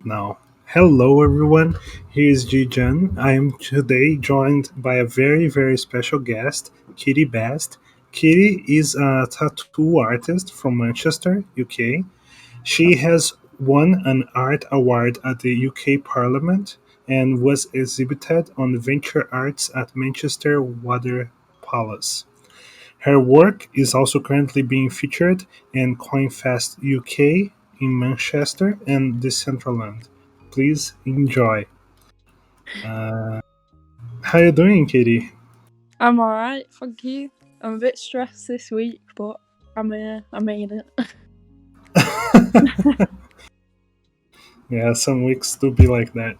Now, hello everyone. Here is GGian. I am today joined by a very special guest, Kitty Bast. Kitty is a tattoo artist from Manchester, UK. She has won an art award at the UK Parliament and was exhibited on Venture Arts at Manchester Water Palace. Her work is also currently being featured in CoinFest UK in Manchester and Decentraland. Please enjoy. Uh, how you doing, Katie? I'm alright, thank you. I'm a bit stressed this week, but I'm here. I made it. Yeah, some weeks do be like that.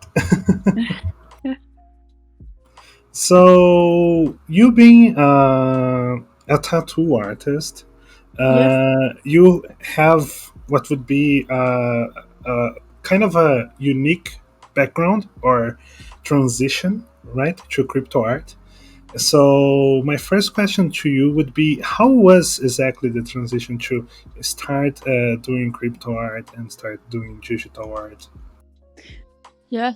So, you being a tattoo artist, Yeah, you have what would be kind of a unique background or transition, right, to crypto art. So, my first question to you would be how was exactly the transition to start doing crypto art and start doing digital art? yeah.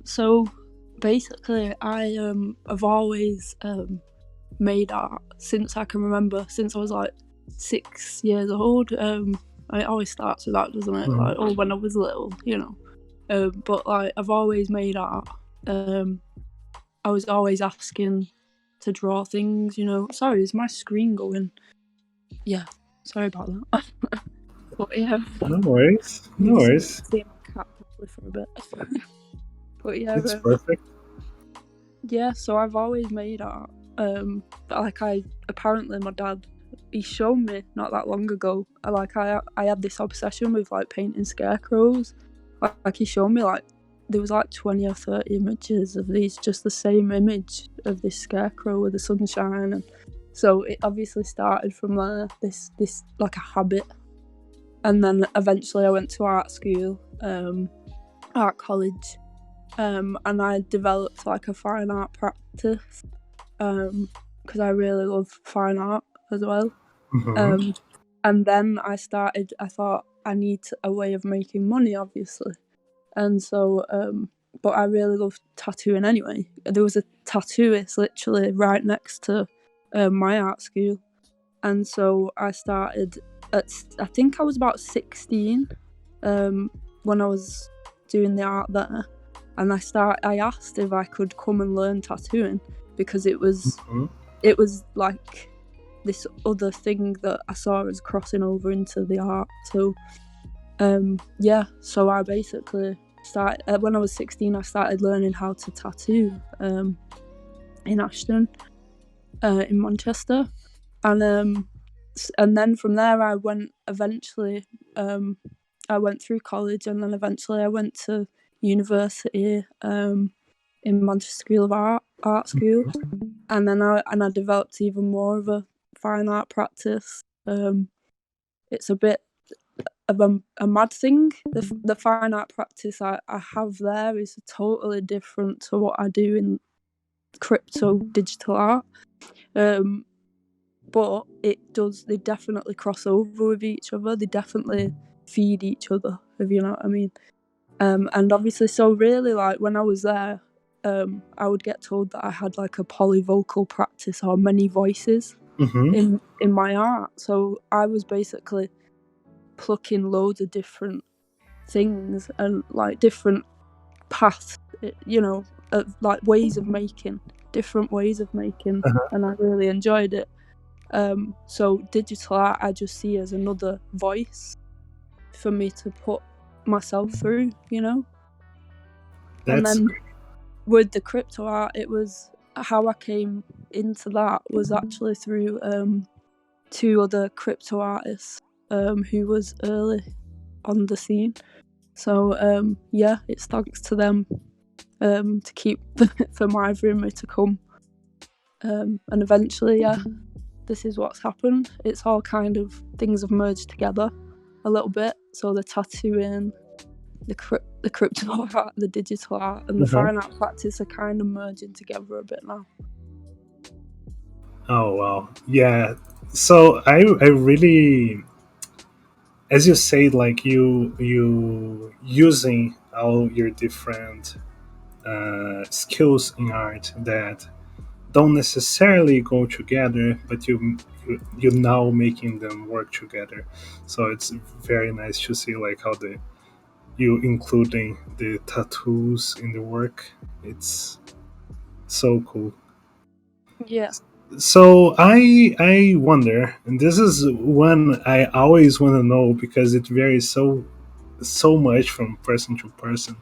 So basically, I have always made art since I can remember. Since I was like 6 years old. It always starts with that, doesn't it? Mhm. Like, oh, when I was little, you know. But like, I've always made art. I was always asking to draw things. Sorry, is my screen going? Yeah. Sorry about that. But yeah, No worries. you No see, worries. see my cat probably for a bit. But yeah, It's perfect. yeah. So I've always made art. But like apparently my dad, he showed me not that long ago. I had this obsession with like painting scarecrows. Like he showed me like there was like 20 or 30 images of these, just the same image of this scarecrow with the sunshine, and so it obviously started from there. This like a habit. And then eventually I went to art school, art college, and I developed like a fine art practice because I really love fine art as well. Mhm. Um, and then I thought I need a way of making money, obviously. And so, but I really love tattooing anyway. There was a tattooist literally right next to my art school. And so I started I think I was about 16 when I was doing the art there, and I asked if I could come and learn tattooing because Mhm. it was like this other thing that I saw as crossing over into the art. So yeah, so I basically started when I was 16. I started learning how to tattoo in Ashton, in Manchester, and then from there I went eventually. I went through college, and then eventually I went to university in Manchester School of Art School, and then I developed even more of a fine art practice. It's a bit of a mad thing. The fine art practice I have there is totally different to what I do in crypto digital art. But they definitely cross over with each other. They definitely feed each other, if you know what I mean. And obviously, so really, like when I was there, I would get told that I had like a polyvocal practice or many voices Mhm. in my art. So I was basically plucking loads of different things and like different paths, like different ways of making, Uh-huh. and I really enjoyed it. So digital art I just see as another voice for me to put myself through, And That's then with the crypto art, it was how I came into that was actually through two other crypto artists who was early on the scene. So yeah, it's thanks to them to keep for my rumor to come. And eventually, yeah, this is what's happened. It's all kind of things have merged together a little bit. So the tattooing, the crypto art, the digital art, and the uh-huh. fine art practice are kind of merging together a bit now. Oh wow. Yeah. So I really, as you say, like you using all your different skills in art that don't necessarily go together, but you now making them work together. So it's very nice to see like how the you including the tattoos in the work. It's so cool. Yeah. So I wonder, and this is one I always want to know because it varies so much from person to person.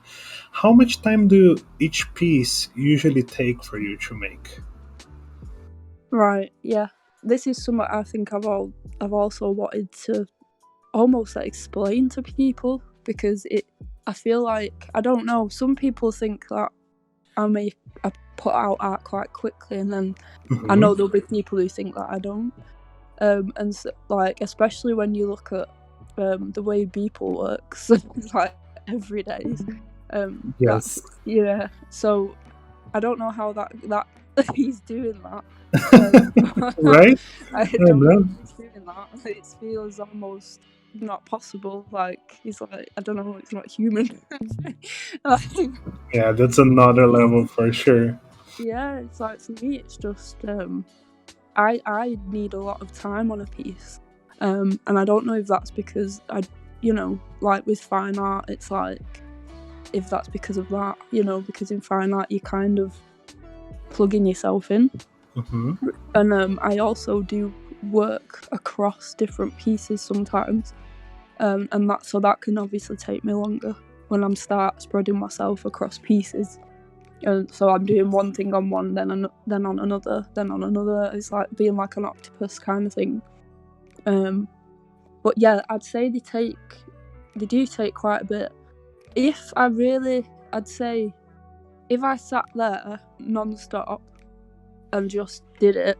How much time do each piece usually take for you to make? Right. Yeah. This is something I think I've also wanted to almost like explain to people, because I feel like, I don't know, some people think that I put out art quite quickly, and then I know Hmm. there'll be people who think that I don't. And so, like, especially when you look at the way Beeple works, like every day. That's, Yes. yeah. So I don't know how that he's doing that. But Right? I I don't know know. if he's doing that. It feels almost not possible. Like, he's like, I don't know, it's not human. Like, Yeah, that's another level for sure. yeah, it's like, for me, it's just I need a lot of time on a piece, and I don't know if that's because like with fine art, it's like, if that's because of that, because in fine art you kind of plugging yourself in. Hmm. And I also do work across different pieces sometimes, and that can obviously take me longer when I'm start spreading myself across pieces. And so I'm doing one thing on one, then on another, then on another. It's like being like an octopus kind of thing. But yeah, I'd say they do take quite a bit. I'd say if I sat there non-stop and just did it,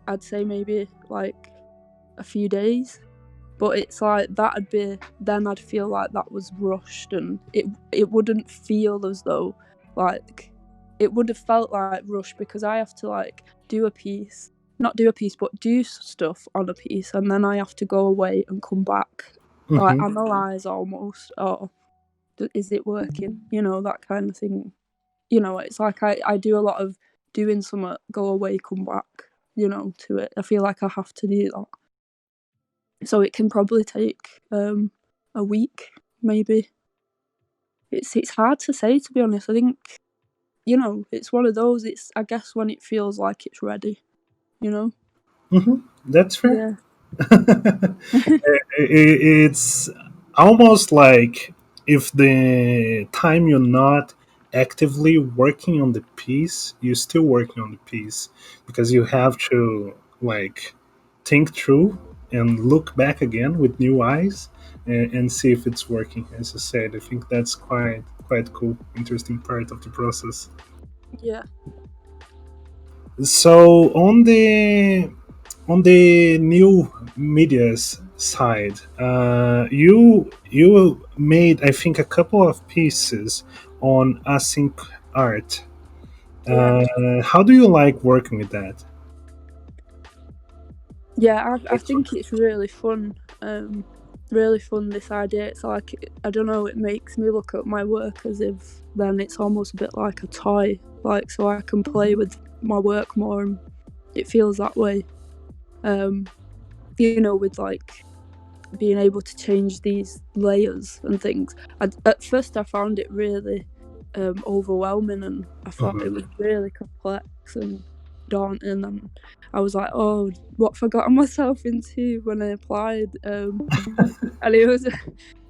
I'd say maybe like a few days. But it's like then I'd feel like that was rushed, and it wouldn't feel as though, like, it would have felt like rushed, because I have to like do a piece, not do a piece, but do stuff on a piece, and then I have to go away and come back, like Hmm. analyze almost, or is it working, that kind of thing. It's like I do a lot of doing something, go away, come back, to it. I feel like I have to do that. So it can probably take a week, maybe. It's hard to say, to be honest. I think, it's one of those. It's, I guess, when it feels like it's ready. You know. Hmm. That's fair. Yeah. It's almost like if the time you're not actively working on the piece, you're still working on the piece because you have to like think through and look back again with new eyes and see if it's working. As I said, I think that's quite cool, interesting part of the process. Yeah. So on the new media's side, you made, I think, a couple of pieces on async art. Yeah. How do you like working with that? Yeah. I think it's really fun. Really fun, this idea. It's like, I don't know. It makes me look at my work as if then it's almost a bit like a toy. Like, so I can play with my work more, and it feels that way. Um, with like being able to change these layers and things. At first, I found it really overwhelming, and I thought it Mhm. was really complex and daunting. And I was like, "Oh, what have I gotten myself into?" when I applied. And it was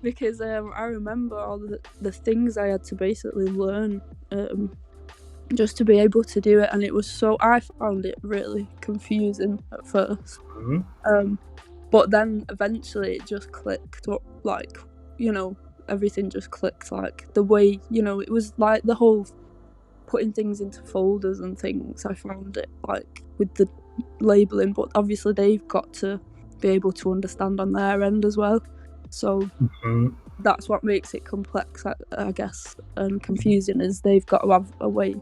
because I remember all the things I had to basically learn, just to be able to do it, and it was so, I found it really confusing at first. Mhm. Um, but then eventually it just clicked up, like, everything just clicked, like the way, it was like the whole putting things into folders and things. I found it like with the labeling, but obviously they've got to be able to understand on their end as well. So Mhm. that's what makes it complex, I guess, and confusing, is they've got to have a way,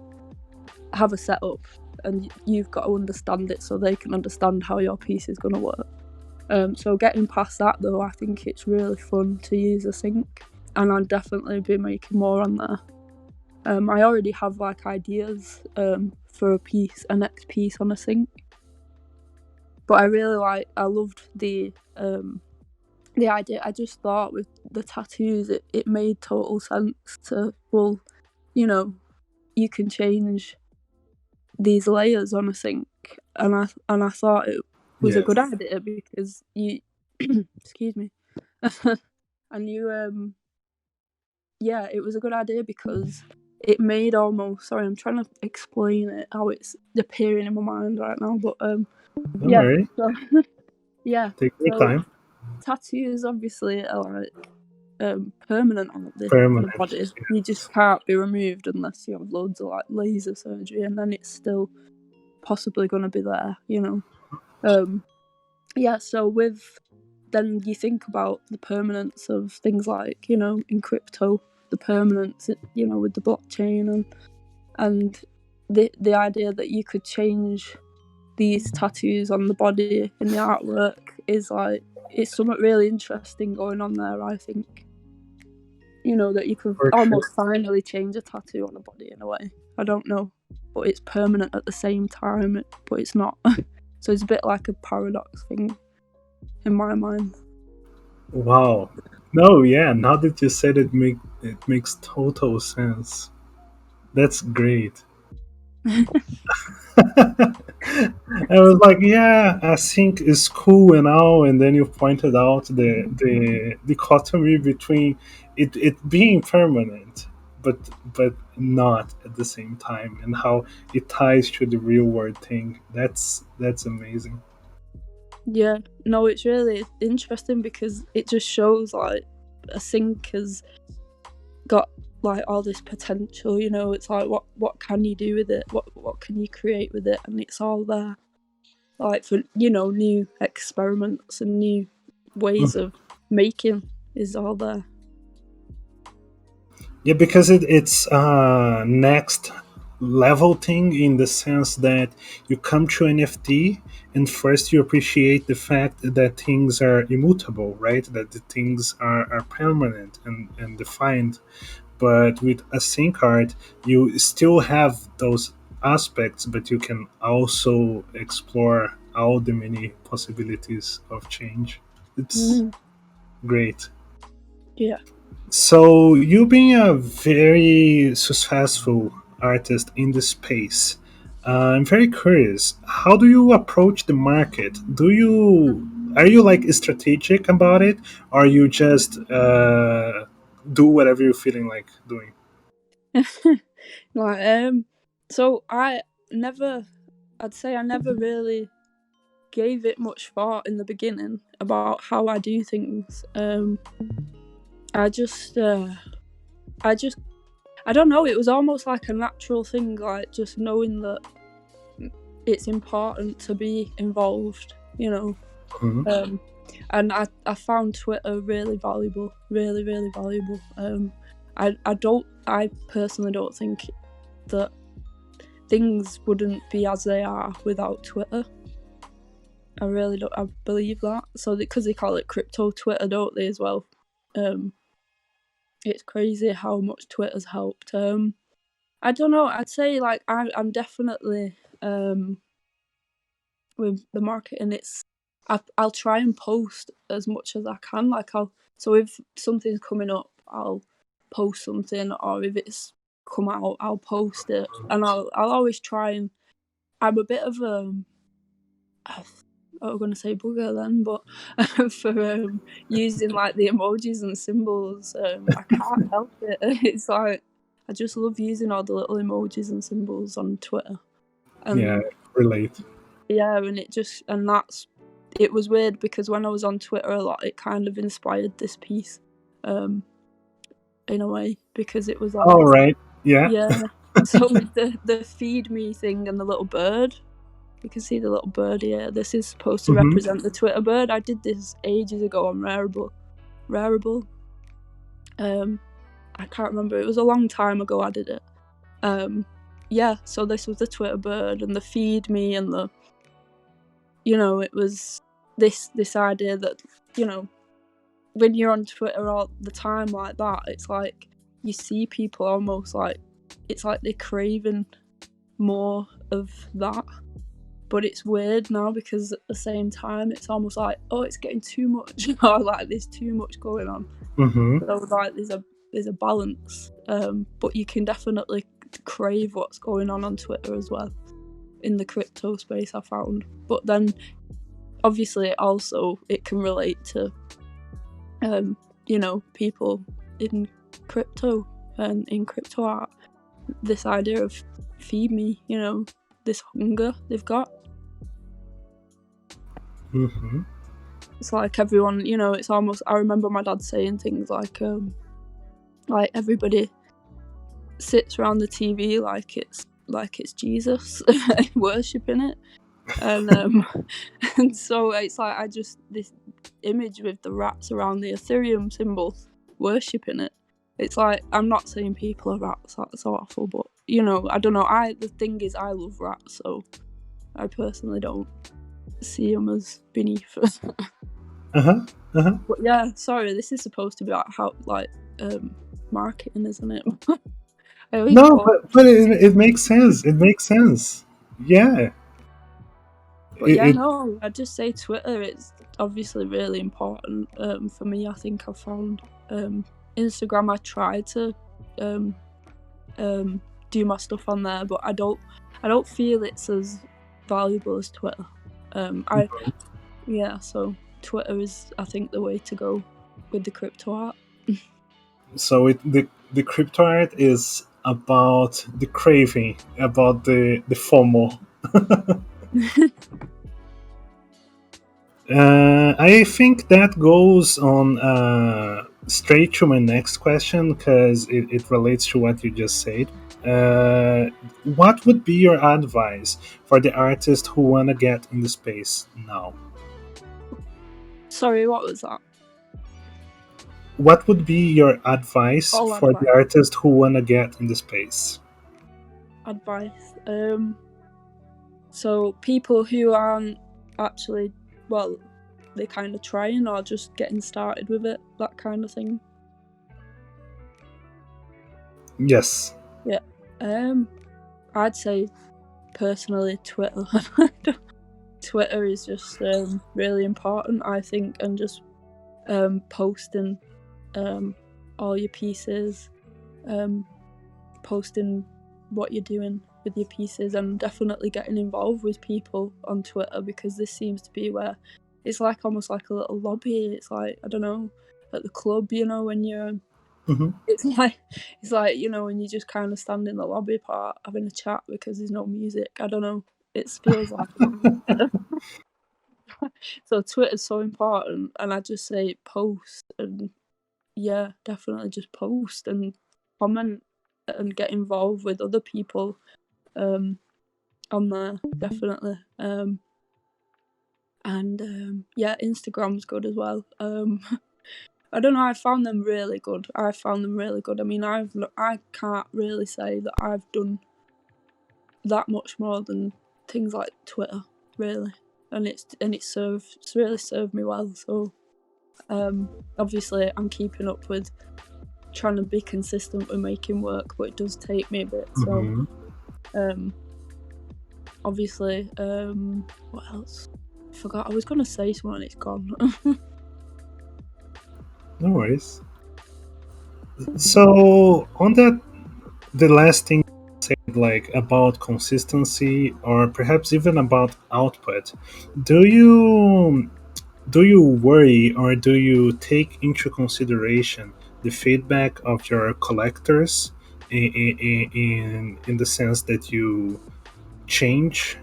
have a setup, and you've got to understand it so they can understand how your piece is going to work. So getting past that, though, I think it's really fun to use a sync. and I'll definitely be making more on there. I already have like ideas for a next piece on a sink, but I loved the idea. I just thought with the tattoos, it made total sense to, well, you know, you can change these layers on a sink, and I thought it was a good idea because you excuse me and you yeah, it was a good idea because it made almost, sorry, I'm trying to explain it how it's appearing in my mind right now, but Don't yeah, worry. so yeah, Take your so time. tattoos obviously are like permanent on the Permanent. body. You just can't be removed unless you have loads of like laser surgery, and then it's still possibly going to be there, you know. Yeah, so then you think about the permanence of things like, you know, in crypto, the permanence, you know, with the blockchain, and the idea that you could change these tattoos on the body in the artwork is like, it's something really interesting going on there, I think. You know, that you could For almost sure. finally change a tattoo on a body in a way. I don't know, but it's permanent at the same time, but it's not. So it's a bit like a paradox thing in my mind. Wow. No, yeah. Now that you said it, it makes total sense. That's great. I was like, yeah, I think it's cool and all, and then you pointed out the dichotomy between it being permanent, but not at the same time, and how it ties to the real world thing. That's amazing. Yeah, no, it's really interesting because it just shows like a sink has got like all this potential. You know, it's like what can you do with it? What can you create with it? And it's all there, like for, you know, new experiments and new ways of making is all there. Yeah, because it's next level thing in the sense that you come to NFT and first you appreciate the fact that things are immutable, right? That the things are permanent and defined. But with a sync art, you still have those aspects, but you can also explore all the many possibilities of change. It's Mm, great. yeah. So you being a very successful artist in the space, I'm very curious. How do you approach the market? Are you like strategic about it, or you just do whatever you're feeling like doing? Like so never I'd say I never really gave it much thought in the beginning about how I do things. I just I just I don't know, it was almost like a natural thing, like just knowing that it's important to be involved, you know. Mhm. And I found Twitter really valuable, really, really valuable. I personally don't think that things wouldn't be as they are without Twitter. I really don't. I believe that. So because they call it crypto Twitter, don't they, as well? It's crazy how much Twitter's helped. I don't know. I'd say like I'm definitely with the marketing. I'll try and post as much as I can. Like so if something's coming up, I'll post something, or if it's come out, I'll post it, and I'll always try and. I'm a bit of I was going to say bugger then, but for using like the emojis and symbols, I can't help it. It's like I just love using all the little emojis and symbols on Twitter, Yeah, and relate. yeah, and it was weird because when I was on Twitter a lot, it kind of inspired this piece, um, in a way, because it was All like, right. Yeah. yeah. So with the feed me thing and the little bird, you can see the little bird here. This is supposed to Hmm. represent the Twitter bird. I did this ages ago on Rareable. I can't remember. It was a long time ago I did it. Yeah, so this was the Twitter bird and the feed me and it was this idea that, you know, when you're on Twitter all the time like that, it's like you see people almost like it's like they're craving more of that. But it's weird now because at the same time it's almost like, oh, it's getting too much, or like there's too much going on. So like there's a balance, but you can definitely crave what's going on Twitter as well in the crypto space, I found. But then obviously also it can relate to people in crypto and in crypto art, this idea of feed me, this hunger they've got. It's like everyone, it's almost, I remember my dad saying things like everybody sits around the TV like it's Jesus worshipping it, and and so it's like I just this image with the rats around the Ethereum symbol worshipping it. It's like, I'm not saying people are rats, that's awful, but I don't know. The thing is, I love rats, so I personally don't see them as beneath us. But yeah, sorry, this is supposed to be about how marketing, isn't it? No, but it makes sense. It makes sense. Yeah. But no, I'd just say Twitter, it's obviously really important for me. I think I've found Instagram, I try to do my stuff on there, but I don't feel it's as valuable as Twitter. So Twitter is, I think, the way to go with the crypto art. So the crypto art is about the craving, about the FOMO. I think that goes on straight to my next question because it relates to what you just said. What would be your advice for the artists who want to get in the space now? Sorry, what was that? What would be your advice for the artists who want to get in the space? Advice. So people who aren't actually, well, they're kind of trying or just getting started with it, that kind of thing. Yes. Yeah. I'd say personally Twitter. Twitter is just really important, I think, and just posting all your pieces, posting what you're doing with your pieces, and definitely getting involved with people on Twitter, because this seems to be where it's like almost like a little lobby. It's like, I don't know, at the club, when you're it's like when you just kind of stand in the lobby part having a chat because there's no music. I don't know, it feels like so Twitter's so important, and I just say post, and yeah, definitely just post and comment and get involved with other people on there, definitely. Yeah, Instagram's good as well. I don't know, I found them really good. I mean, I can't really say that I've done that much more than things like Twitter, really, and it's really served me well. So obviously I'm keeping up with trying to be consistent with making work, but it does take me a bit. So obviously, what else? I forgot. I was gonna say something and it's gone. No worries. So on that, the last thing you said, like about consistency or perhaps even about output, do you worry or do you take into consideration the feedback of your collectors in the sense that you change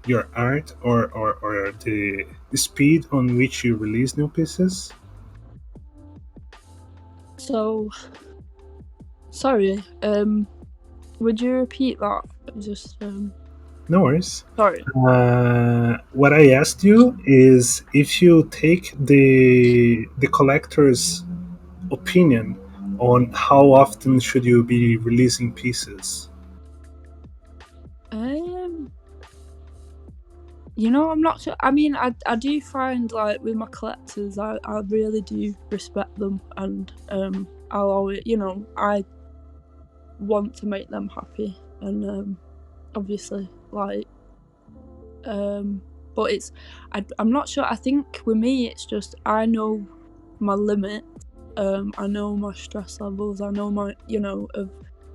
your art or the speed on which you release new pieces? So, sorry. Would you repeat that? Just No worries. sorry. What I asked you is if you take the collector's opinion on how often should you be releasing pieces. I'm not sure. I mean, I do find, like, with my collectors, I really do respect them, and I'll always, I want to make them happy, and obviously, like, but I'm not sure. I think with me, it's just I know my limit. I know my stress levels. I know my, of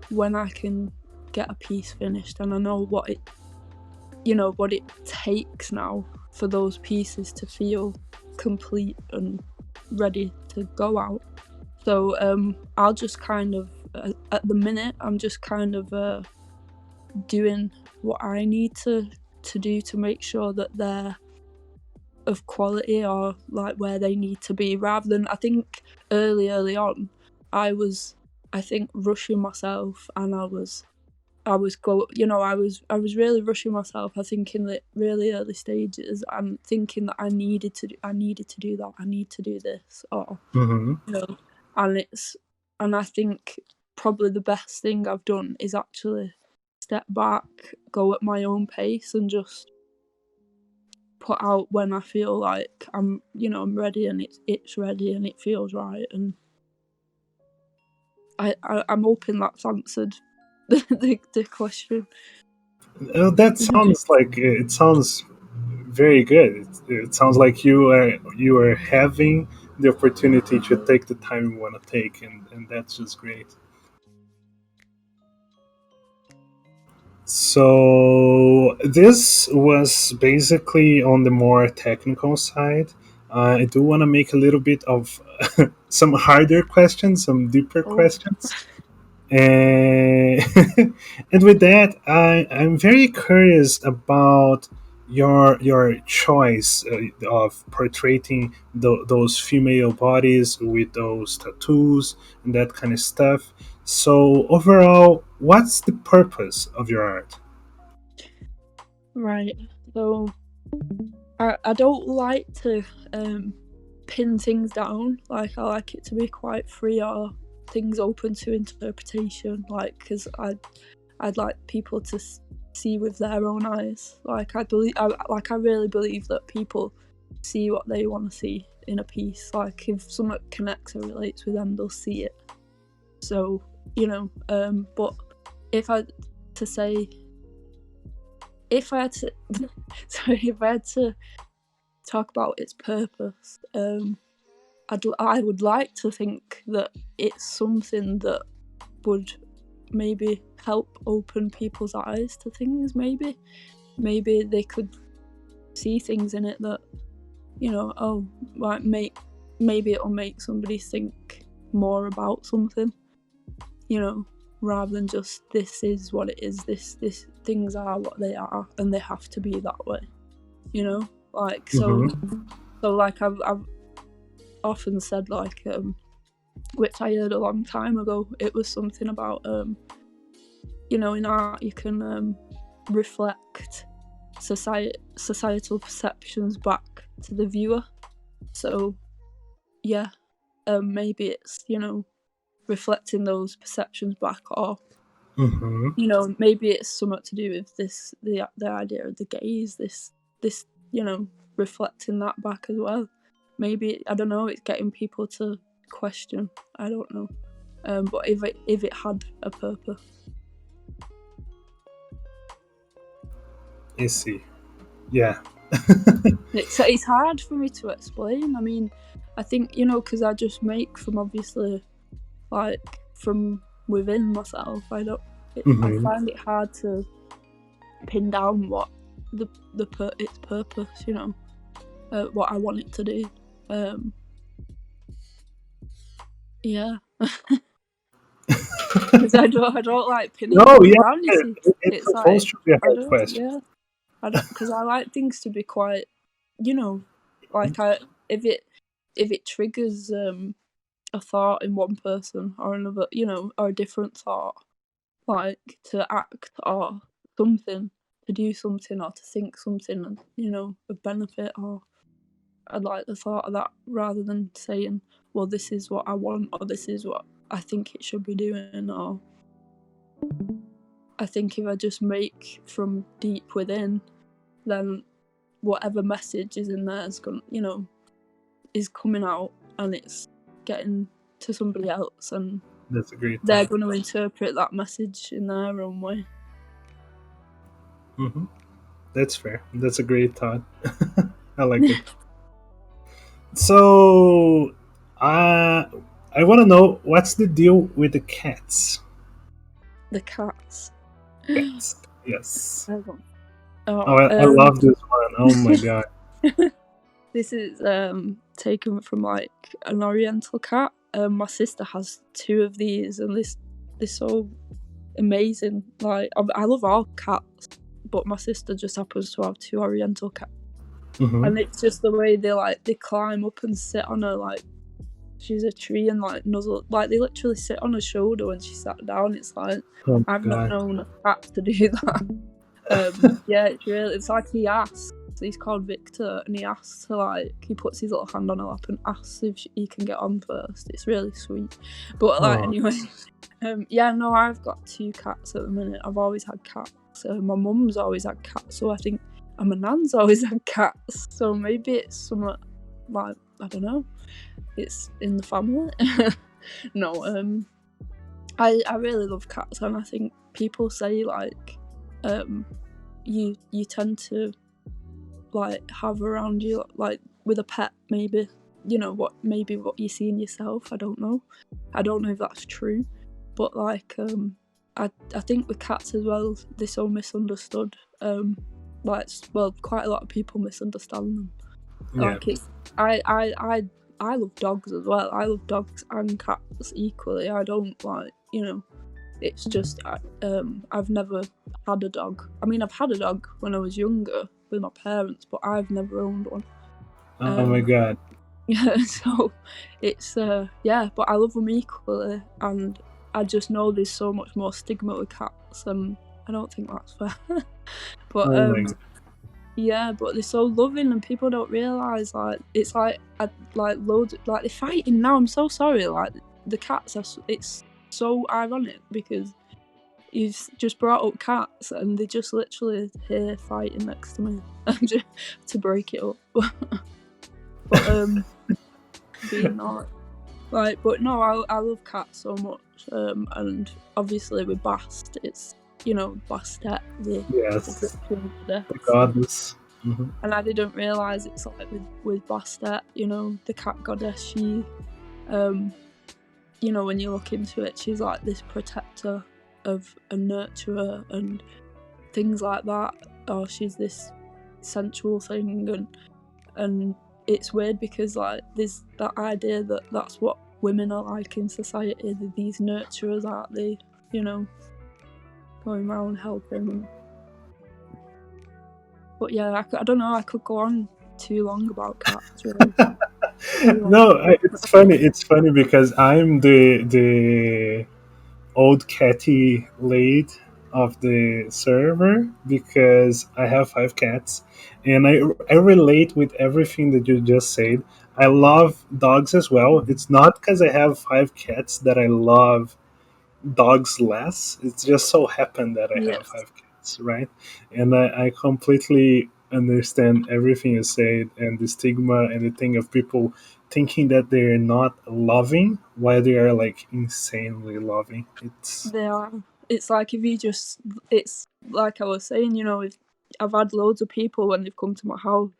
when I can get a piece finished, and I know what it takes now for those pieces to feel complete and ready to go out. So I'll just kind of, at the minute, I'm just kind of doing what I need to do to make sure that they're of quality, or like where they need to be, rather than, I think early on I was rushing myself, and I was really rushing myself. I think in the really early stages, I'm thinking that I needed to do that, I need to do this, or and I think probably the best thing I've done is actually step back, go at my own pace, and just put out when I feel like I'm ready, and it's ready, and it feels right. And I'm hoping that's answered the question. That sounds like it sounds very good. It sounds like you are having the opportunity to take the time you want to take, and that's just great. So this was basically on the more technical side. I do want to make a little bit of some harder questions, some deeper Oh, questions. And, and with that, I'm very curious about your choice of portraying those female bodies with those tattoos and that kind of stuff. So overall, what's the purpose of your art? right. So I don't like to pin things down. Like, I like it to be quite free, or things open to interpretation. Like, because I'd like people to see with their own eyes. Like, I really believe that people see what they want to see in a piece. Like, if someone connects or relates with them, they'll see it. So, but if I to say if I had to sorry, if I had to talk about its purpose, I would like to think that it's something that would maybe help open people's eyes to things. Maybe they could see things in it that, maybe it'll make somebody think more about something, rather than just, this is what it is, this things are what they are, and they have to be that way, like, so Mm-hmm. like, I've often said, like, which I heard a long time ago, it was something about, in art you can reflect societal perceptions back to the viewer. So yeah, maybe it's, reflecting those perceptions back, or Mm-hmm. maybe it's somewhat to do with the idea of the gaze, this reflecting that back as well. Maybe, I don't know, it's getting people to question. I don't know, but if it had a purpose. I see. Yeah. It's hard for me to explain. I mean, I think, because I just make from, obviously, like, from within myself. I Mm-hmm. find it hard to pin down what its purpose. What I want it to do. Yeah, because I don't like pinning No, things yeah, down. You see, it's it's supposed like, to be a I hard don't. question. Yeah, I don't, because I like things to be quite. You know, like, if it triggers a thought in one person or another, or a different thought, like, to act or something, to do something, or to think something, of benefit, or I'd like the thought of that, rather than saying, well, this is what I want, or this is what I think it should be doing. Or I think if I just make from deep within, then whatever message is in there is coming out, and it's getting to somebody else, and That's a great they're thought. going to interpret that message in their own way. Hmm. That's fair. That's a great thought. I like it. So, I want to know what's the deal with the cats. The cats. Cats. Yes. Oh, Oh, I love this one. Oh my god. this is taken from like an Oriental cat. My sister has 2 of these, and they're so amazing. Like I love all cats, but my sister just happens to have 2 Oriental cats, and it's just the way they climb up and sit on her like she's a tree, and like nuzzle, like they literally sit on her shoulder when she sat down. It's like Oh my I've not god. known a cat to do that. Yeah, it's like he asks. He's called Victor, and he asks her, like, he puts his little hand on her lap and asks if he can get on first. It's really sweet. But like, Oh. anyway, yeah, no, I've got 2 cats at the minute. I've always had cats. My mum's always had cats, so I think, and my nan's always had cats. So maybe it's somewhat like, I don't know, it's in the family. No, I really love cats, and I think people say like, you tend to like have around you, like with a pet, maybe what you see in yourself. I don't know if that's true, but like I think with cats as well, they're so misunderstood. Like, well, quite a lot of people misunderstand them. Yeah. Like I love dogs as well. I love dogs and cats equally. I don't like, it's just I've never had a dog. I mean, I've had a dog when I was younger with my parents, but I've never owned one. Oh my god. Yeah, so it's yeah, but I love them equally, and I just know there's so much more stigma with cats, and I don't think that's fair. But Oh my god. yeah, but they're so loving, and people don't realise, like, it's like loads, like, they're fighting now. I'm so sorry, like, the cats it's so ironic because you've just brought up cats and they're just literally here fighting next to me to break it up. But being not like, but no, I love cats so much, and obviously with Bast, it's Bastet, Yes. the The goddess. Mm-hmm. and I didn't realise it's like with Bastet, the cat goddess. She, when you look into it, she's like this protector of a nurturer and things like that. Or she's this sensual thing, and it's weird because like there's that idea that that's what women are like in society. They're these nurturers, aren't they? Going around helping. But yeah, I don't know. I could go on too long about cats. Really. No, it's funny. It's funny because I'm the old catty lead of the server because I have 5 cats, and I relate with everything that you just said. I love dogs as well. It's not because I have 5 cats that I love dogs less. It's just so happened that I have Yes. 5 cats, right? And I completely understand everything you said and the stigma and the thing of people thinking that they're not loving while they are like insanely loving. They are. It's like if you just, it's like I was saying, I've had loads of people when they've come to my house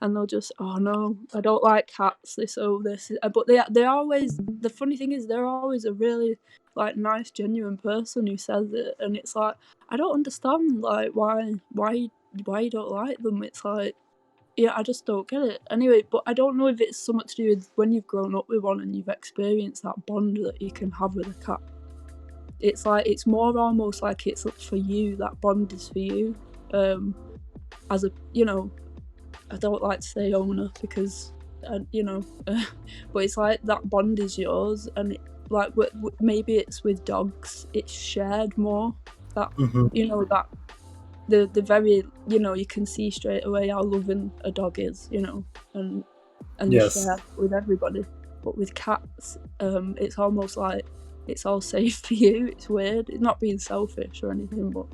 and they'll just, oh no, I don't like cats, this, but they're always, the funny thing is they're always a really like nice, genuine person who says it, and it's like, I don't understand like why you don't like them. It's like, yeah, I just don't get it. Anyway, but I don't know if it's something to do with when you've grown up with one and you've experienced that bond that you can have with a cat. It's like, it's more almost like it's for you, that bond is for you. As a, I don't like to say owner because, but it's like that bond is yours, and like maybe it's with dogs, it's shared more. That that the very you can see straight away how loving a dog is, and you Yes. share with everybody. But with cats, it's almost like it's all safe for you. It's weird. It's not being selfish or anything, but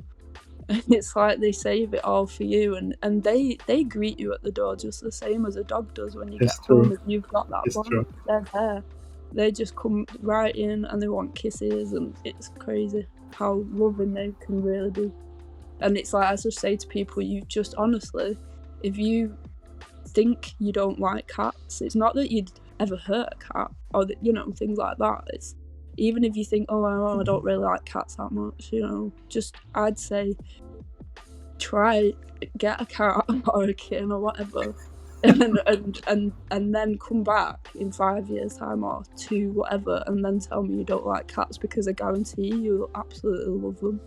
And it's like they save it all for you, and they greet you at the door just the same as a dog does when you It's get home. true. If you've got that It's bond, true. they're there. They just come right in and they want kisses, and it's crazy how loving they can really be. And it's like, I just say to people, you just honestly, if you think you don't like cats, it's not that you'd ever hurt a cat or that, things like that. It's even if you think, I don't really like cats that much, just I'd say try get a cat or a kitten or whatever, and then come back in 5 years time or 2, whatever, and then tell me you don't like cats, because I guarantee you'll absolutely love them.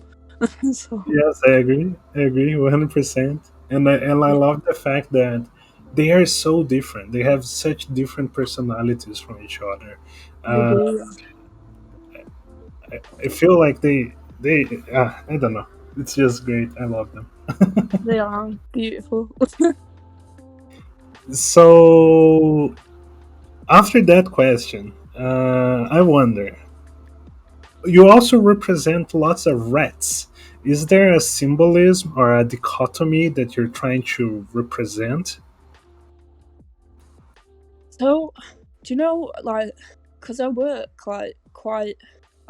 So Yes, I agree. I agree 100%. And I love the fact that they are so different. They have such different personalities from each other. they Uh, do. I feel like they I don't know. It's just great. I love them. They are beautiful. So after that question, I wonder. You also represent lots of rats. Is there a symbolism or a dichotomy that you're trying to represent? So, do you know, like, because I work like quite,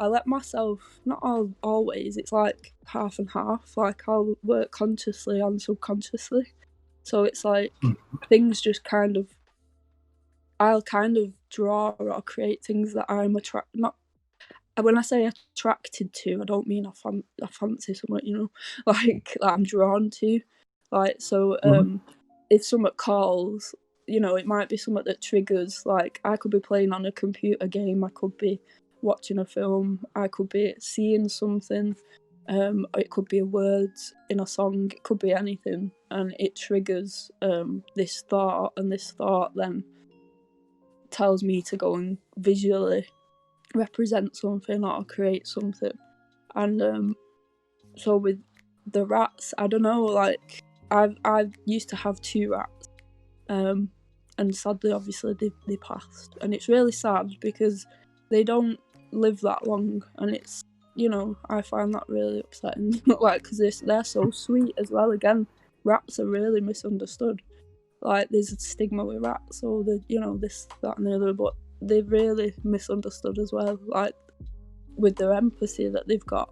I let myself, not always, it's like half and half. Like, I'll work consciously and subconsciously. So it's like things just kind of, I'll kind of draw or create things that I'm not. When I say attracted to, I don't mean I fancy something, like I'm drawn to. Like, so Mhm. if something calls, it might be something that triggers, like I could be playing on a computer game, I could be watching a film, I could be seeing something, it could be a word in a song, it could be anything, and it triggers this thought, and this thought then tells me to go and visually represent something or create something. And so with the rats, I don't know, like I used to have 2 rats, and sadly obviously they passed, and it's really sad because they don't live that long, and it's, I find that really upsetting. Like, because they're so sweet as well. Again, rats are really misunderstood. Like, there's a stigma with rats, or this, that, and the other, but they're really misunderstood as well. Like, with their empathy that they've got,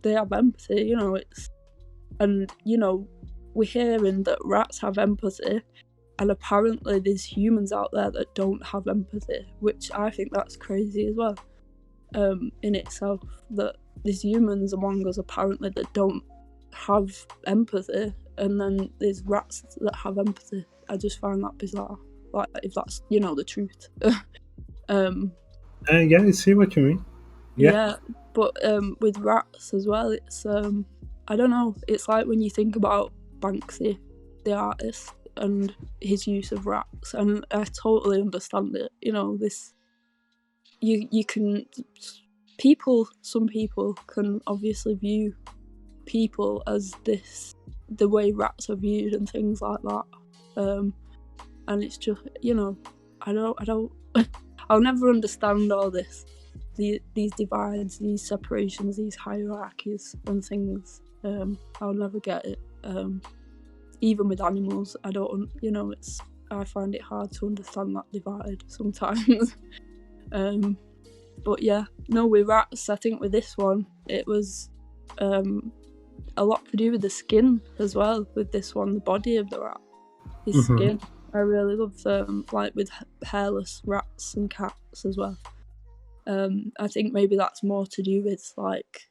they have empathy. And we're hearing that rats have empathy, and apparently there's humans out there that don't have empathy, which I think that's crazy as well. In itself, that there's humans among us apparently that don't have empathy, and then there's rats that have empathy. I just find that bizarre. Like, if that's the truth. Yeah, I see what you mean. Yeah. Yeah, but with rats as well, it's I don't know. It's like when you think about Banksy, the artist, and his use of rats, and I totally understand it. This you can some people can obviously view people as this, the way rats are viewed and things like that, and it's just I don't I'll never understand all this. These divides, these separations, these hierarchies and things. I'll never get it. Even with animals, I don't. I find it hard to understand that divide sometimes. But yeah, no, with rats, I think with this one, it was a lot to do with the skin as well. With this one, the body of the rat, his Hmm. skin. I really love like with hairless rats and cats as well. I think maybe that's more to do with like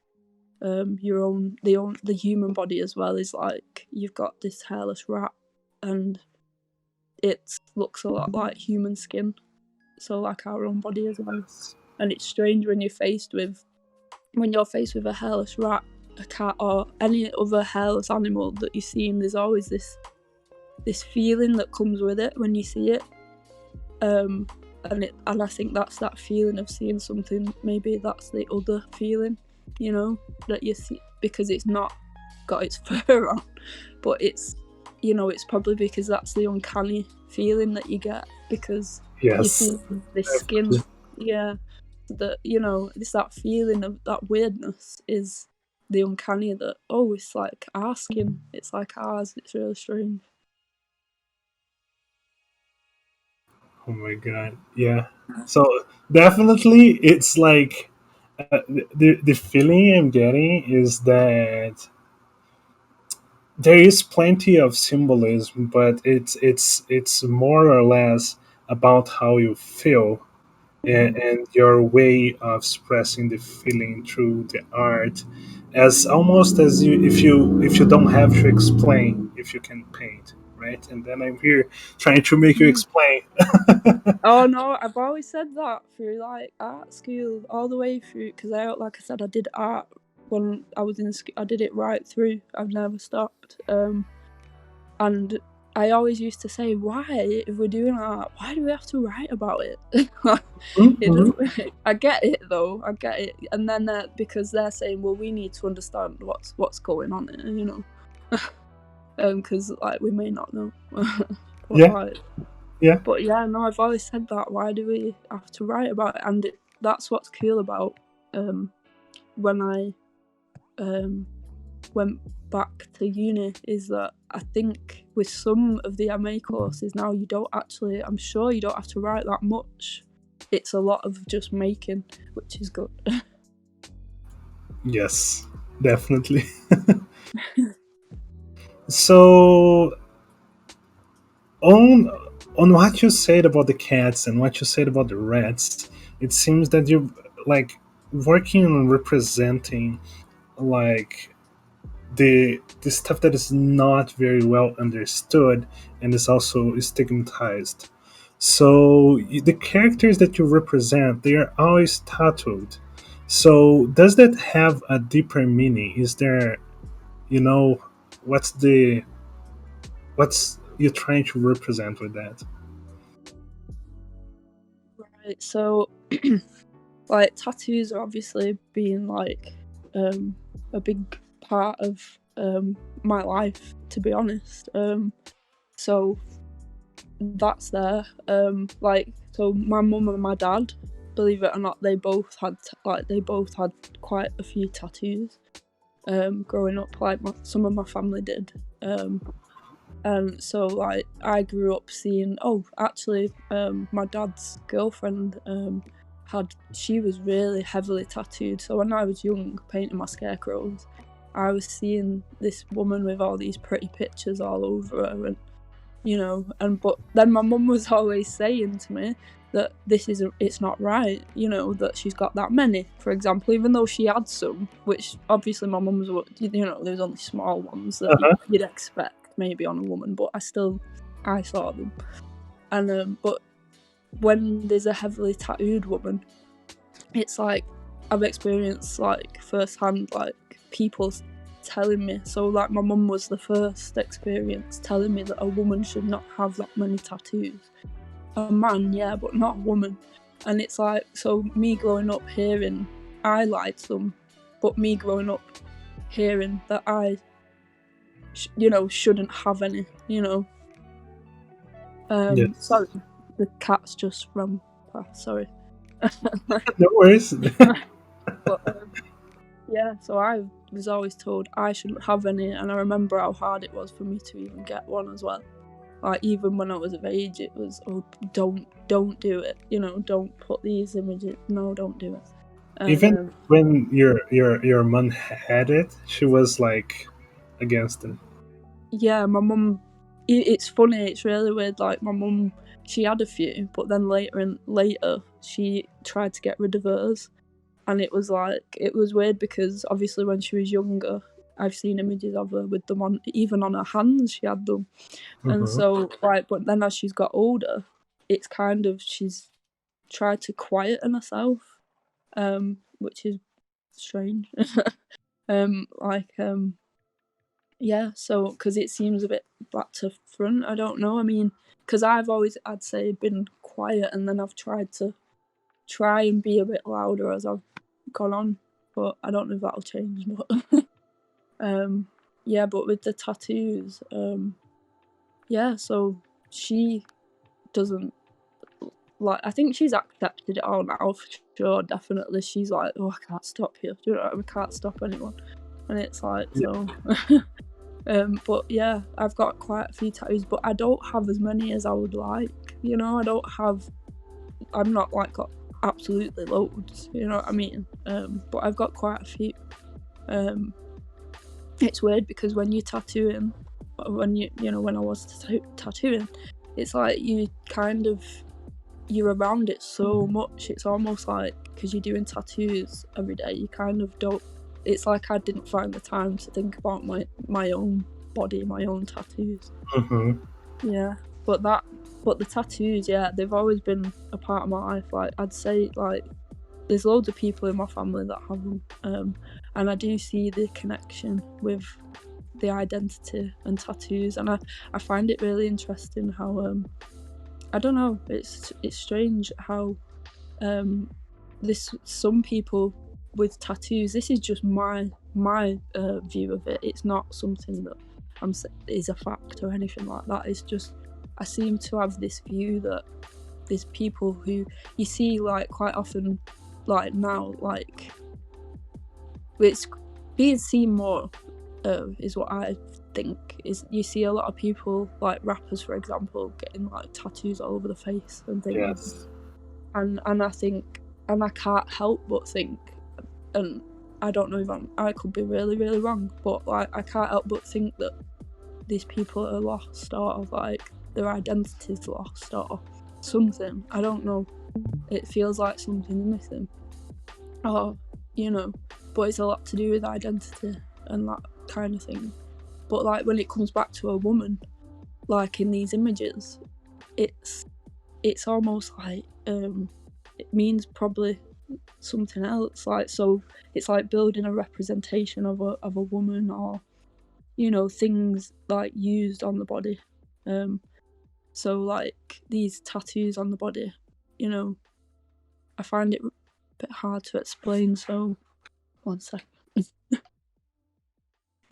the human body as well. Is like you've got this hairless rat, and it looks a lot like human skin, so like our own body as well. And it's strange when you're faced with a hairless rat, a cat, or any other hairless animal that you see, and there's always this feeling that comes with it when you see it. And I think that's that feeling of seeing something. Maybe that's the other feeling, that you see, because it's not got its fur on, but it's it's probably because that's the uncanny feeling that you get, because you Yes. see this skin. Definitely. Yeah, that it's that feeling of that weirdness is the uncanny that, oh, it's like our skin, it's like ours. It's really strange. Oh my god, yeah. So definitely, it's like the feeling I'm getting is that there is plenty of symbolism, but it's more or less about how you feel, and your way of expressing the feeling through the art, as almost as you, if you don't have to explain, if you can paint, right? And then I'm here trying to make you explain. Oh no, I've always said that through like art school all the way through, because like I said, I did art when I was in school. I did it right through. I've never stopped. And I always used to say, why, if we're doing art, why do we have to write about it? It Mhm. doesn't. I get it though. I get it. And then because they're saying, well, we need to understand what's going on here, you know, because like we may not know. But Yeah, like, yeah. but yeah, no, I've always said that. Why do we have to write about it? And that's what's cool about when I went back to uni, is that I think with some of the MA courses now, you don't actually, I'm sure you don't have to write that much. It's a lot of just making, which is good. Yes, definitely. So on on what you said about the cats and what you said about the rats, it seems that you're like working on representing like the stuff that is not very well understood and is also stigmatized. So the characters that you represent, they are always tattooed. So does that have a deeper meaning? Is there, you know, what's the what's you're trying to represent with that? Right, so like tattoos are obviously being like a big part of my life, to be honest. So that's there. Like, so my mum and my dad, believe it or not, they both had quite a few tattoos. Growing up, like some of my family did. So like I grew up seeing. Oh, actually, my dad's girlfriend she was really heavily tattooed. So when I was young, painting my scarecrows, I was seeing this woman with all these pretty pictures all over her, and you know, but then my mum was always saying to me that it's not right, you know, that she's got that many, for example, even though she had some, which obviously my mum's, you know, there's only small ones that Uh-huh. you'd expect maybe on a woman, but I saw them. And but when there's a heavily tattooed woman, it's like I've experienced like firsthand, like people telling me. So like my mum was the first experience telling me that a woman should not have that many tattoos. A man, yeah, but not a woman. And it's like, so me growing up hearing I liked them, but me growing up hearing that I, you know, shouldn't have any, you know. Yes. Sorry, the cat's just run past. Sorry. No worries. But yeah, so I was always told I shouldn't have any, and I remember how hard it was for me to even get one as well. Like even when I was of age, it was, oh, don't do it, you know, don't put these images, no, don't do it. And Even when your mom had it, she was like against it. yeah, my mum, it's funny, it's really weird. Like my mum, she had a few, but then later she tried to get rid of hers, and it was weird because obviously when she was younger, I've seen images of her with them on, even on her hands she had them. And Hmm. so like, but then as she's got older, it's kind of, she's tried to quieten herself, which is strange. Like yeah, so because it seems a bit back to front, I don't know. I mean, because I've always, I'd say, been quiet, and then I've tried to and be a bit louder as I've gone on, but I don't know if that'll change. But yeah, but with the tattoos, yeah, so she doesn't, like, I think she's accepted it all now for sure, definitely. She's like, oh, I can't stop here. Do you know what I mean? I can't stop anyone. and it's like Yeah. so. But yeah, I've got quite a few tattoos, but I don't have as many as I would like. You know, I'm not like got absolutely loads. You know what I mean? But I've got quite a few. It's weird because when you're tattooing, when I was tattooing, it's like you're around it so much. It's almost like because you're doing tattoos every day, you kind of don't. It's like I didn't find the time to think about my own body, my own tattoos. Hmm. Yeah, but the tattoos, yeah, they've always been a part of my life. Like I'd say, like there's loads of people in my family that have them, and I do see the connection with the identity and tattoos, and I find it really interesting how I don't know, it's strange how this some people with tattoos, this is just my view of it. It's not something that is a fact or anything like that. It's just I seem to have this view that there's people who you see like quite often, like now, like it's being seen more, is what I think. Is you see a lot of people, like rappers for example, getting like tattoos all over the face and things, Yes. and I think, and I can't help but think, and I don't know if I could be really really wrong, but like I can't help but think that these people are lost, or like their identity's lost or something. I don't know. It feels like something's missing, or but it's a lot to do with identity and that kind of thing. But like when it comes back to a woman, like in these images, it's almost like it means probably something else. Like so, it's like building a representation of a woman, or things like used on the body. So like these tattoos on the body, I find it a bit hard to explain. So 1 second.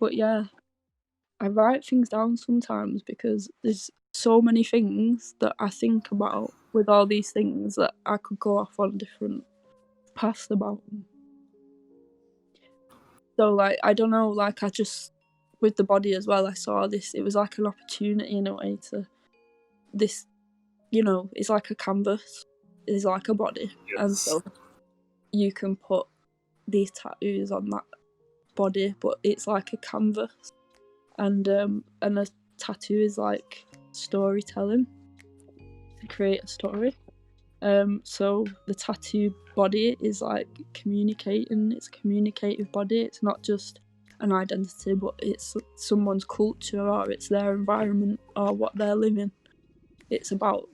But yeah, I write things down sometimes because there's so many things that I think about with all these things that I could go off on different paths about them. So like I don't know, like I just with the body as well, I saw this. It was like an opportunity in a way to this. It's like a canvas. It's like a body, and Yes. so you can put these tattoos on that body, but it's like a canvas, and a tattoo is like storytelling, to create a story. So the tattoo body is like communicating. It's a communicative body. It's not just an identity, but it's someone's culture, or it's their environment, or what they're living. It's about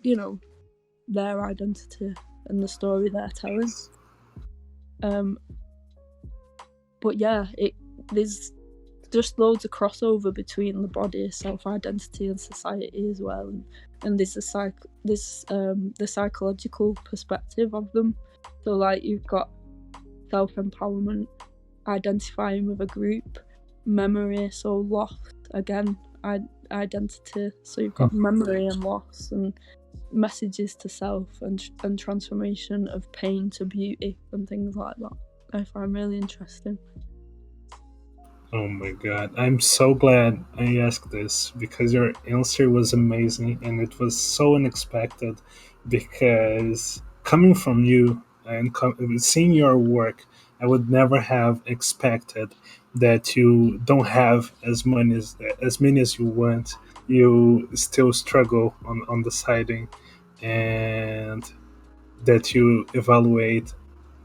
their identity and the story they're telling. But yeah, there's just loads of crossover between the body, self-identity, and society as well, and there's the psychological perspective of them. So like you've got self-empowerment, identifying with a group, memory, so loss again, identity. So you've got memory and loss, and messages to self, and transformation of pain to beauty and things like that. I find really interesting. Oh my god. I'm so glad I asked this because your answer was amazing and it was so unexpected because coming from you and seeing your work, I would never have expected that you don't have as many as you want. You still struggle on deciding and that you evaluate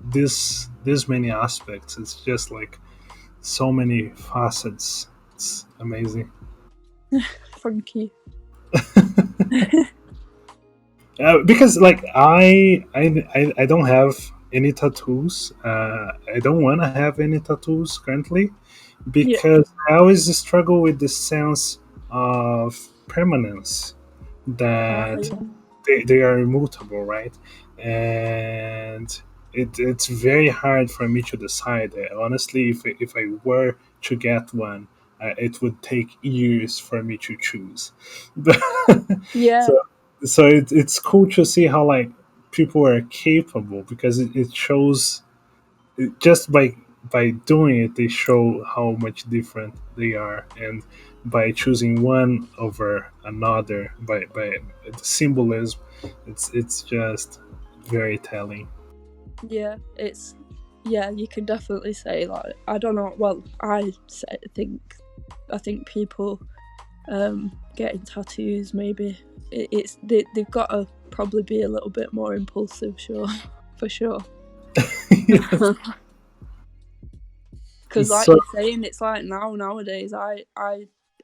this many aspects. It's just like so many facets. It's amazing. Thank you. Because like I don't have any tattoos. I don't want to have any tattoos currently Yeah. because I always struggle with the sense of permanence that Yeah. they are immutable, right? And it's very hard for me to decide. Honestly, if I were to get one, it would take years for me to choose. Yeah. so it's cool to see how like people are capable because it shows just by by doing it, they show how much different they are, and by choosing one over another, by the symbolism, it's just very telling. Yeah, it's yeah, you can definitely say like I don't know. Well, I think people getting tattoos maybe they've got to probably be a little bit more impulsive, sure, for sure. Because like So you're saying, it's like nowadays I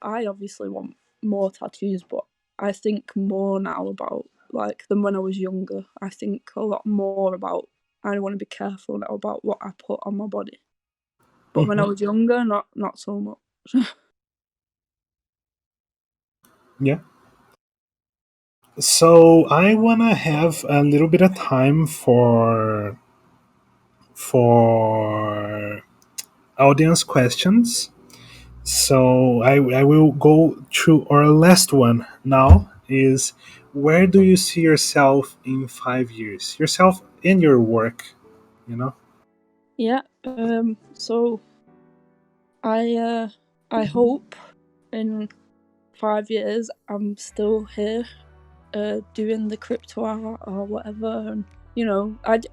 obviously want more tattoos, but I think more now about like than when I was younger. I think a lot more about I want to be careful now about what I put on my body. But when I mhm, was younger, not so much. yeah. So I wanna have a little bit of time for audience questions. So I will go to our last one now. Is where do you see yourself in 5 years? Yourself in your work, you know? Yeah. So I hope in 5 years I'm still here, doing the crypto art or whatever, and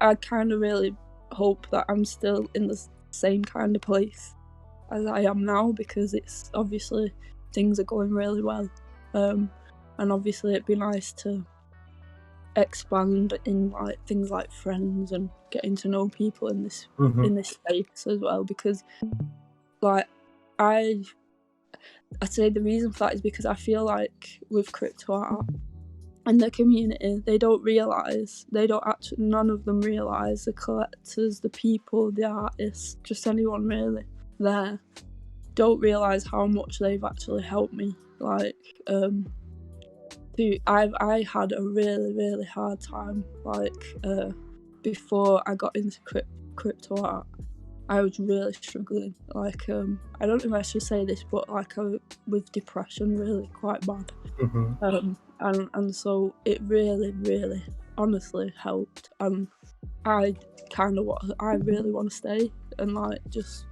I kind of really hope that I'm still in the same kind of place as I am now, because it's obviously things are going really well, and obviously it'd be nice to expand in like things like friends and getting to know people Hmm. in this space as well, because like I I'd say the reason for that is because I feel like with crypto art and the community, they don't actually, none of them realise, the collectors, the people, the artists, just anyone really there, don't realise how much they've actually helped me. Like, I had a really, really hard time, like, before I got into crypto art. I was really struggling. Like, I don't know if I should say this, but like, with depression, really quite bad. Hmm. And so it really, really, honestly helped. And I really want to stay and like just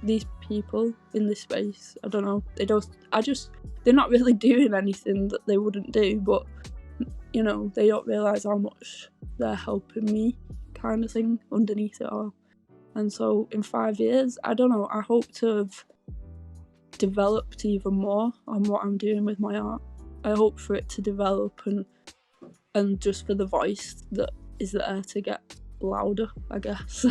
these people in this space. I don't know. They're not really doing anything that they wouldn't do, but they don't realize how much they're helping me, kind of thing, underneath it all. And so in 5 years, I don't know, I hope to have developed even more on what I'm doing with my art. I hope for it to develop and just for the voice that is there to get louder, I guess.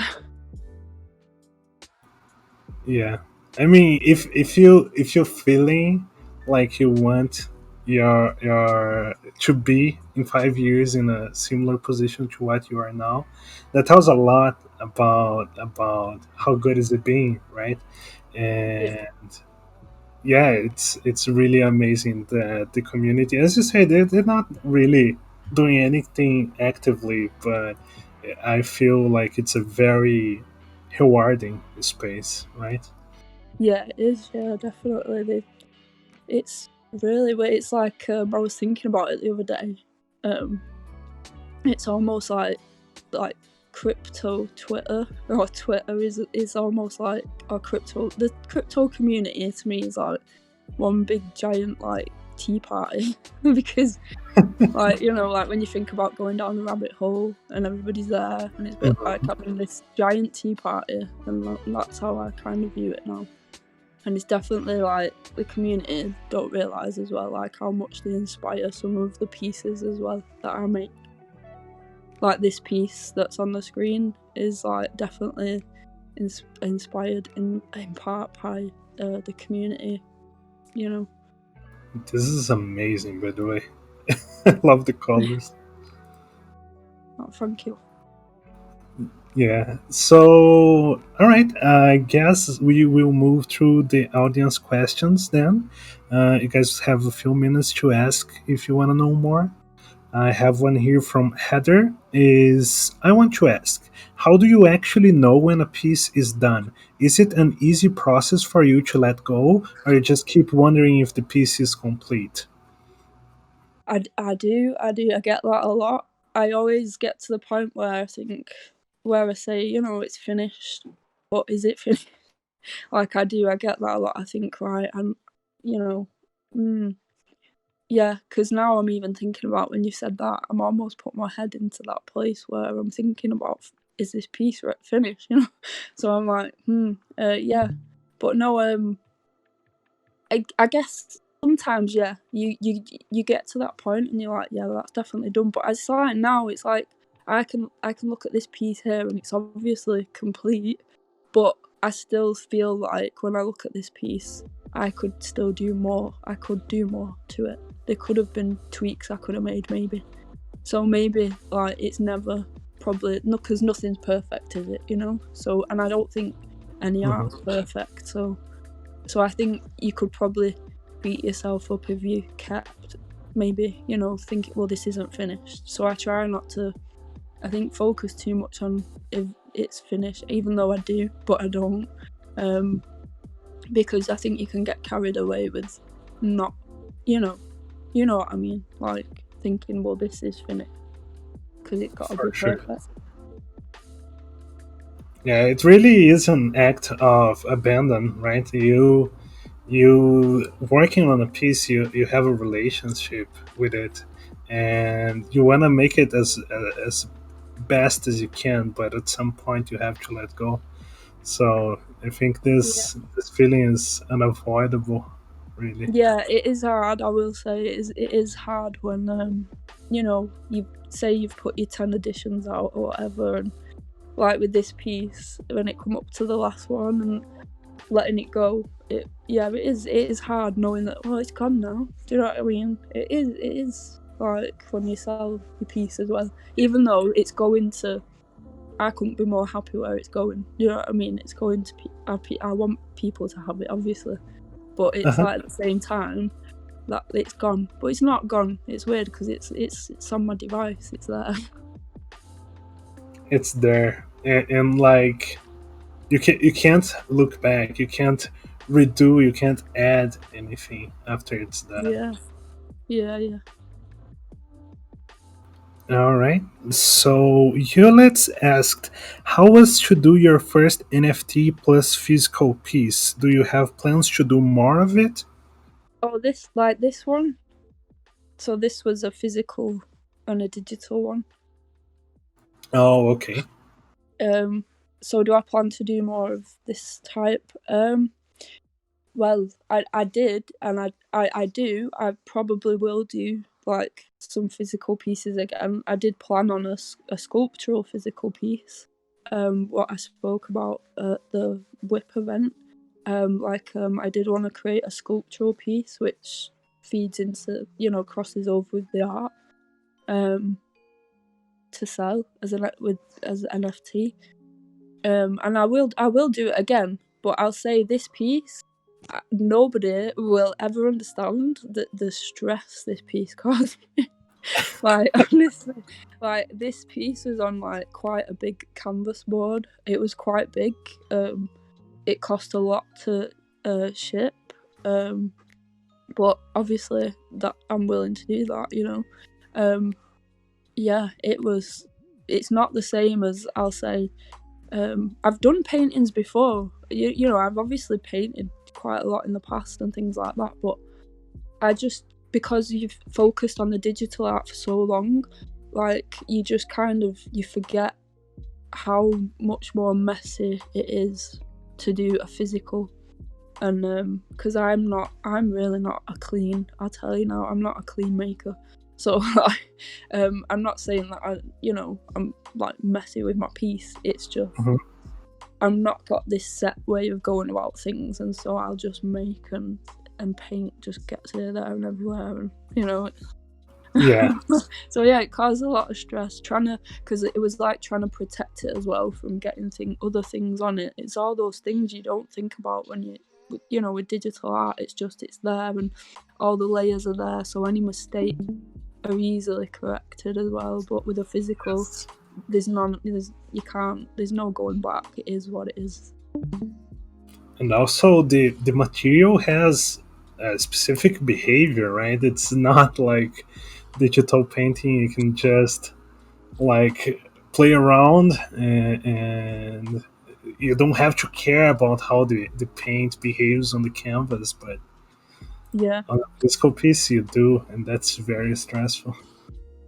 Yeah. I mean, if you're feeling like you want your to be in 5 years in a similar position to what you are now, that tells a lot about how good is it being, right? Yeah. And yeah, it's really amazing that the community, as you say, they're not really doing anything actively, but I feel like it's a very rewarding space, right? Yeah, it is. Yeah, definitely. It's really weird. It's like, I was thinking about it the other day. Um, it's almost like crypto Twitter, or Twitter is almost like, or crypto. The crypto community to me is like one big giant like tea party because like like when you think about going down the rabbit hole and everybody's there, and it's a bit like Mhm. having this giant tea party, and that's how I kind of view it now. And it's definitely like the community don't realise as well, like how much they inspire some of the pieces as well that I make. Like this piece that's on the screen is like definitely inspired in part by the community, you know. This is amazing, by the way. I love the colors. Oh, thank you. Yeah. So, all right. I guess we will move through the audience questions then. You guys have a few minutes to ask if you want to know more. I have one here from Heather. Is I want to ask, how do you actually know when a piece is done? Is it an easy process for you to let go, or you just keep wondering if the piece is complete? I get that a lot. I always get to the point where I say, it's finished, what is it finished? Like I get that a lot. I think, right, and yeah, because now I'm even thinking about when you said that, I'm almost put my head into that place where I'm thinking about, is this piece finished? So I'm like, yeah, but no, I guess sometimes, yeah, you get to that point and you're like, yeah, that's definitely done. But it's like now, it's like I can look at this piece here and it's obviously complete, but I still feel like when I look at this piece, I could still do more. I could do more to it. There could have been tweaks I could have made, maybe. So maybe like it's never probably because nothing's perfect, is it? So, and I don't think any art's perfect. So I think you could probably beat yourself up if you kept maybe think, well, this isn't finished. So I try not to, I think, focus too much on if it's finished, even though I do, but I don't, because I think you can get carried away with not, you know what I mean, like thinking, well, this is finished because it's got to be perfect. Yeah, it really is an act of abandon, right? You working on a piece, you have a relationship with it, and you want to make it as best as you can, but at some point you have to let go. So I think this feeling is unavoidable, really. Yeah, it is hard. I will say it is hard when you say you've put your 10 editions out or whatever, and like with this piece, when it come up to the last one and letting it go, it is hard knowing that, well, it's gone now. Do you know what I mean? It is like when you sell your piece as well, even though it's going to, I couldn't be more happy where it's going. You know what I mean? It's going to I want people to have it, obviously, but it's like at the same time that it's gone, but it's not gone. It's weird because it's on my device. It's there. It's there, and like you can't look back. You can't redo. You can't add anything after it's done. Yeah. All right. So let's asked, how was to do your first NFT plus physical piece? Do you have plans to do more of it? Oh, this one. So this was a physical and a digital one. Oh, okay. So do I plan to do more of this type? Well, I did, and I do. I probably will do like some physical pieces again. I did plan on a sculptural physical piece. What I spoke about at the Whip event. I did want to create a sculptural piece which feeds into, crosses over with the art. To sell as an NFT. And I will do it again, but I'll say this piece, nobody will ever understand the stress this piece caused me. Like, honestly, like this piece was on like quite a big canvas board. It was quite big. It cost a lot to ship. But obviously that I'm willing to do that. Yeah, it's not the same as, I'll say, I've done paintings before. I've obviously painted quite a lot in the past and things like that, but I just, because you've focused on the digital art for so long, like you just you forget how much more messy it is to do a physical. And because I'm really not a clean, I'll tell you now, I'm not a clean maker. So I'm not saying that I'm like messy with my piece. It's just I'm not got this set way of going about things, and so I'll just make and paint just gets here, there, and everywhere, and Yeah. So yeah, it caused a lot of stress because it was like trying to protect it as well from getting other things on it. It's all those things you don't think about when with digital art. It's there, and all the layers are there, so any mistakes are easily corrected as well. But with a physical, there's no going back. It is what it is. And also the material has a specific behavior, right? It's not like digital painting. You can just like play around and you don't have to care about how the paint behaves on the canvas, but Yeah. on a physical piece you do, and that's very stressful.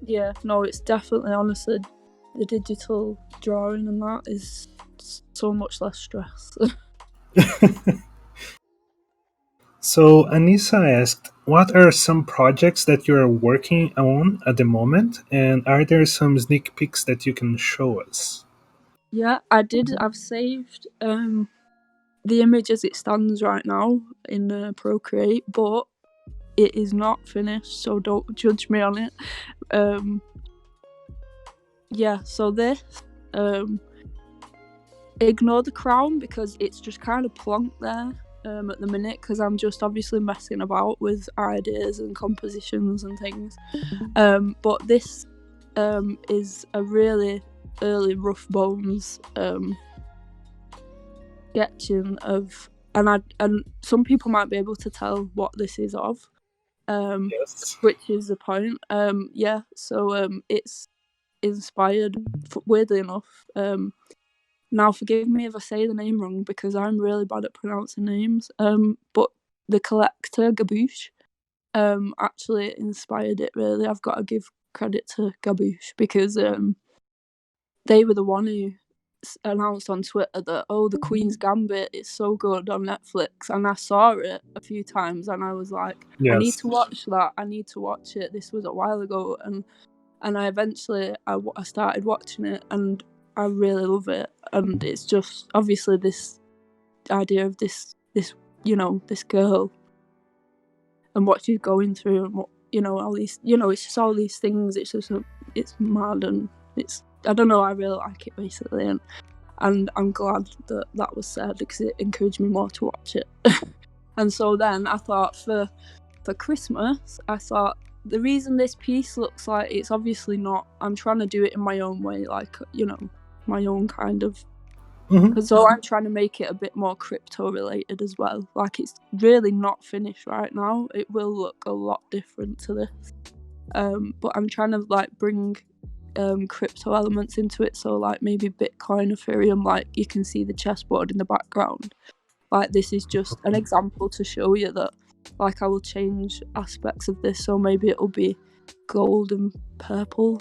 Yeah, no, it's definitely, honestly, the digital drawing and that is so much less stress. So Anissa asked, what are some projects that you're working on at the moment, and are there some sneak peeks that you can show us? Yeah, I've saved the image as it stands right now in Procreate, but it is not finished, so don't judge me on it. Yeah, so this, ignore the crown because it's just kind of plonked there at the minute, because I'm just obviously messing about with ideas and compositions and things. But this is a really early rough bones sketching of, and some people might be able to tell what this is of, Yes. which is the point. Yeah, so it's inspired, weirdly enough. Now forgive me if I say the name wrong because I'm really bad at pronouncing names. But the collector Gabouche actually inspired it. Really, I've got to give credit to Gabouche because they were the one who announced on Twitter that, oh, the Queen's Gambit is so good on Netflix, and I saw it a few times and I was like, I need Yes. to watch that. I need to watch it. This was a while ago, and I eventually I started watching it and I really love it. And it's just obviously this idea of this this girl and what she's going through and what, all these, it's just all these things. It's just it's mad, and it's, I don't know, I really like it basically, and I'm glad that that was said because it encouraged me more to watch it. And so then I thought for Christmas, I thought the reason this piece looks like it's obviously not, I'm trying to do it in my own way, like, my own kind of, so I'm trying to make it a bit more crypto related as well. Like, it's really not finished right now. It will look a lot different to this. But I'm trying to like bring crypto elements into it, so like maybe Bitcoin, Ethereum, like you can see the chessboard in the background. Like, this is just an example to show you that, like, I will change aspects of this, so maybe it'll be gold and purple,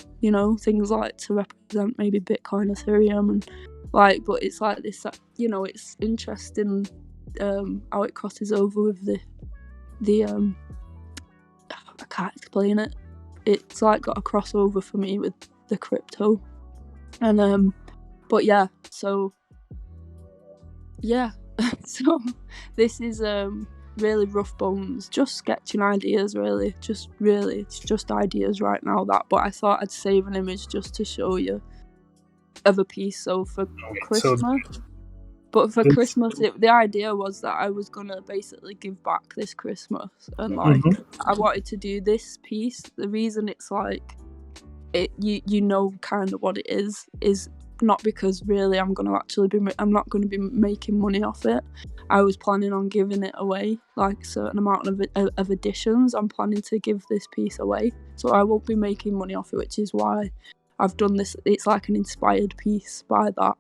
things like to represent maybe Bitcoin, Ethereum, and like, but it's like this, it's interesting how it crosses over with the I can't explain it. It's like got a crossover for me with the crypto, and but yeah, so yeah. So this is really rough bones, just sketching ideas, really, it's just ideas right now, that, but I thought I'd save an image just to show you of a piece. So for Christmas, Christmas, the idea was that I was gonna basically give back this Christmas, and like I wanted to do this piece. The reason it's like it, kind of what it is not because really I'm not going to be making money off it. I was planning on giving it away, like a certain amount of editions. I'm planning to give this piece away, so I won't be making money off it, which is why I've done this. It's like an inspired piece by that.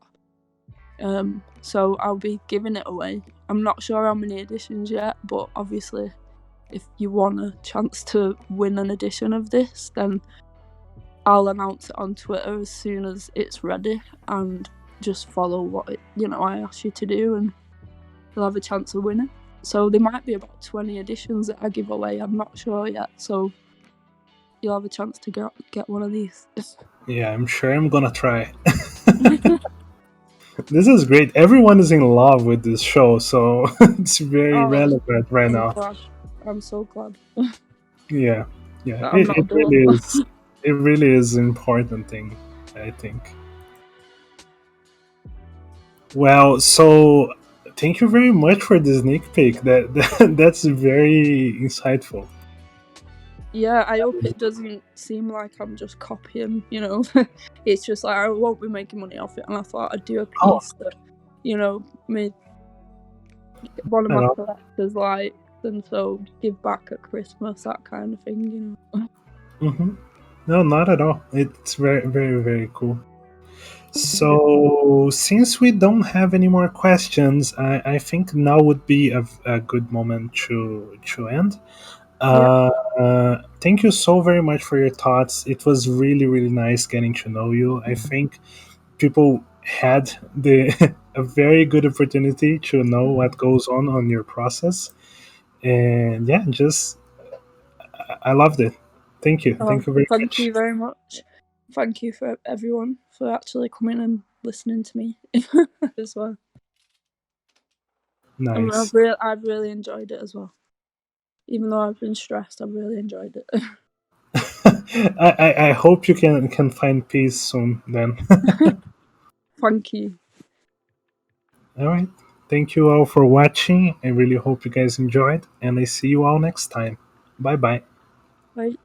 So I'll be giving it away. I'm not sure how many editions yet, but obviously if you want a chance to win an edition of this, then I'll announce it on Twitter as soon as it's ready, and just follow what I ask you to do, and you'll have a chance of winning. So there might be about 20 editions that I give away. I'm not sure yet, so you'll have a chance to get one of these. Yeah, I'm sure I'm gonna try. This is great. Everyone is in love with this show, so it's very relevant right now. I'm so glad. Yeah, That I'm not it dumb. really is. It really is an important thing, I think. Well, so thank you very much for the sneak peek. That's very insightful. Yeah, I hope it doesn't seem like I'm just copying, It's just like I won't be making money off it, and I thought I'd do a piece that, made one of my collectors likes, and so give back at Christmas, that kind of thing, No, not at all. It's very, very, very cool. So, since we don't have any more questions, I think now would be a good moment to end. Yep. Thank you so very much for your thoughts. It was really, really nice getting to know you. I think people had the a very good opportunity to know what goes on your process, and yeah, just I loved it. Oh, Thank you very thank much. you very much. Thank you for everyone for actually coming and listening to me as well. And Nice. I've really enjoyed it as well. Even though I've been stressed, I've really enjoyed it. I hope you can find peace soon. Then, Thank you. all right. Thank you all for watching. I really hope you guys enjoyed, and I see you all next time. Bye bye. Bye.